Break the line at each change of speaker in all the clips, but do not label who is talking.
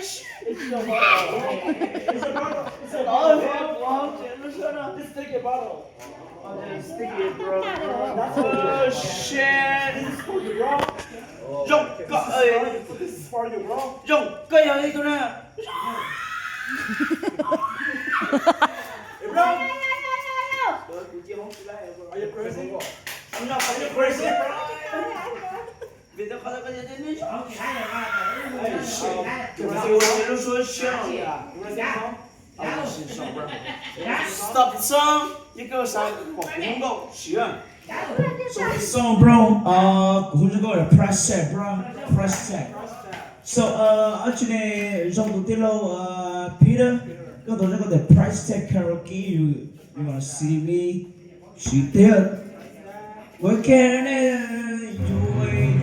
It's a bottle. It's a bottle. It's a bottle. Just take a bottle. Oh, then sticky it, bro. That's oh shit! This is for you, bro. This is for you, bro. Cái gì tụi nè? Bro. Are you crazy? I'm not. Are you crazy, bro? Video kada kada ini. Hey, shit. Kita说笑呀。Stop the song. You go sang một cuốn câu chuyện.
So this song, bro, cũng có là press check, bro, press check. So ở trên này trong tụi lâu Peter, có tổ chức có thể press check karaoke, you wanna see me, she did. Với cái này, you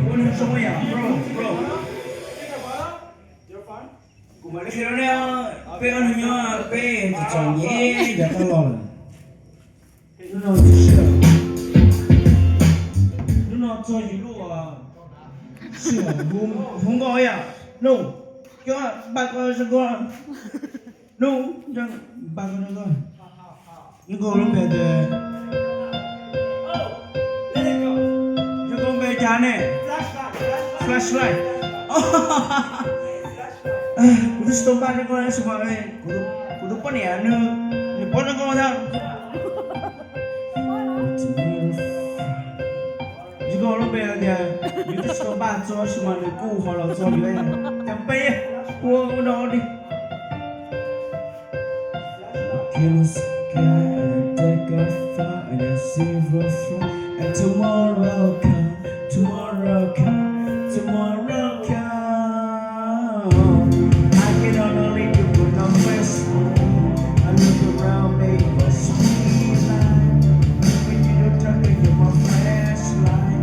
wanna show ya, bro. Cũng mà cái đó nè, bé anh nhớ, bé chọn nhé, giờ tao lo. Nó nói chuyện. nó cho gì luôn à sửa không có à no cho ba con cho con no cho ba con cho con những con lúc về thì những con về chán này flashlight kudu stop ba cho con semua kudu pon ya nu pon cho con sao如果我被人家有的时候把做什么的顾好了做的，讲背我脑的。Kill the sky and take a fire and a silver floor and tomorrow come, tomorrow come, tomorrow come. I can only do put no face. I look around me, but sweet life. When you don't talk to you, my flashlight.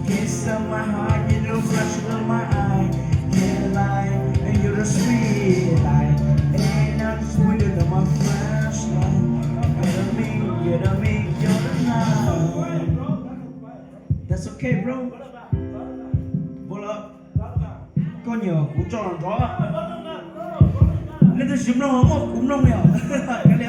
Kiss on my heart, you know, flash on my eye. Can't lie, and you're the sweet light. And I'm sweeter than my flashlight. You're the night. That's okay, bro. Pull up. Có nhiều cú tròn đó. Lên tôi xíu đâu, cũng nông nè. Cái này